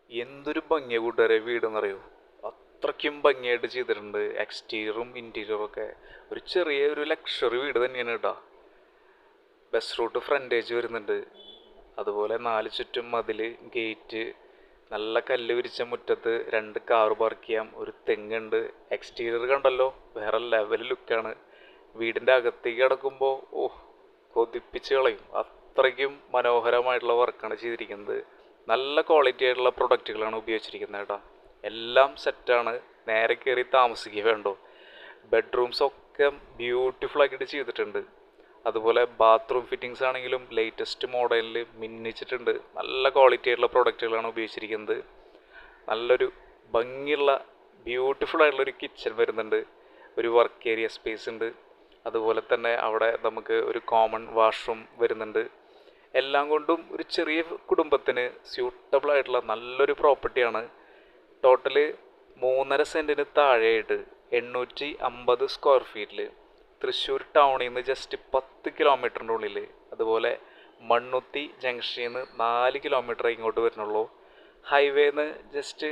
എന്തൊരു ഭംഗിയാ കൂട്ടുകാരെ വീടെന്നറിയോ. അത്രയ്ക്കും ഭംഗിയായിട്ട് ചെയ്തിട്ടുണ്ട്. എക്സ്റ്റീരിയറും ഇന്റീരിയറും ഒക്കെ ഒരു ചെറിയ ലക്ഷറി വീട് തന്നെയാണ് കേട്ടോ. ബസ് റൂട്ട് ഫ്രണ്ടേജ് വരുന്നുണ്ട്. അതുപോലെ നാല് ചുറ്റും മതില്, ഗേറ്റ്, നല്ല കല്ല് വിരിച്ച മുറ്റത്ത് 2 കാറ് പാർക്ക് ചെയ്യാം. ഒരു തെങ്ങുണ്ട്. എക്സ്റ്റീരിയർ കണ്ടല്ലോ, വേറെ ലെവൽ ലുക്കാണ്. വീടിൻ്റെ അകത്തേക്ക് കിടക്കുമ്പോൾ കൊതിപ്പിച്ച് കളയും. അത്രയ്ക്കും മനോഹരമായിട്ടുള്ള വർക്കാണ് ചെയ്തിരിക്കുന്നത്. നല്ല ക്വാളിറ്റി ആയിട്ടുള്ള പ്രൊഡക്റ്റുകളാണ് ഉപയോഗിച്ചിരിക്കുന്നത് കേട്ടോ. എല്ലാം സെറ്റാണ്. നേരെ കയറി താമസിക്കുക വേണ്ടോ. ബെഡ്റൂംസ് ഒക്കെ ബ്യൂട്ടിഫുൾ ആക്കിയിട്ട് ചെയ്തിട്ടുണ്ട്. അതുപോലെ ബാത്റൂം ഫിറ്റിങ്സ് ആണെങ്കിലും ലേറ്റസ്റ്റ് മോഡലിൽ മിന്നിച്ചിട്ടുണ്ട്. നല്ല ക്വാളിറ്റി ആയിട്ടുള്ള പ്രൊഡക്റ്റുകളാണ് ഉപയോഗിച്ചിരിക്കുന്നത്. നല്ലൊരു ഭംഗിയുള്ള ബ്യൂട്ടിഫുൾ ആയിട്ടുള്ളൊരു കിച്ചൺ വരുന്നുണ്ട്. ഒരു വർക്ക് ഏരിയ സ്പേസ് ഉണ്ട്. അതുപോലെ തന്നെ അവിടെ നമുക്ക് ഒരു കോമൺ വാഷ്റൂം വരുന്നുണ്ട്. എല്ലാം കൊണ്ടും ഒരു ചെറിയ കുടുംബത്തിന് സ്യൂട്ടബിൾ ആയിട്ടുള്ള നല്ലൊരു പ്രോപ്പർട്ടിയാണ്. ടോട്ടല് 3.5 സെൻറ്റിന് താഴെയായിട്ട് 850 സ്ക്വയർ ഫീറ്റിൽ തൃശ്ശൂർ ടൗണിൽ നിന്ന് ജസ്റ്റ് 10 കിലോമീറ്ററിൻ്റെ ഉള്ളിൽ, അതുപോലെ മണ്ണുത്തി ജംഗ്ഷനിൽ നിന്ന് 4 കിലോമീറ്റർ ഇങ്ങോട്ട് വരുന്നുള്ളൂ. ഹൈവേന്ന് ജസ്റ്റ്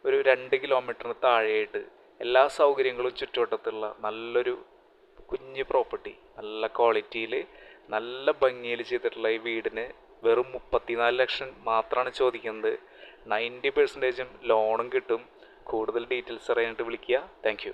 ഒരു 2 കിലോമീറ്ററിന് താഴെയായിട്ട് എല്ലാ സൗകര്യങ്ങളും ചുറ്റുവട്ടത്തുള്ള നല്ലൊരു കുഞ്ഞ് പ്രോപ്പർട്ടി. നല്ല ക്വാളിറ്റിയിൽ നല്ല ഭംഗിയിൽ ചെയ്തിട്ടുള്ള ഈ വീടിന് വെറും 34 ലക്ഷം മാത്രമാണ് ചോദിക്കുന്നത്. 90% ലോണും കിട്ടും. കൂടുതൽ ഡീറ്റെയിൽസ് അറിയാനായിട്ട് വിളിക്കുക. Thank you.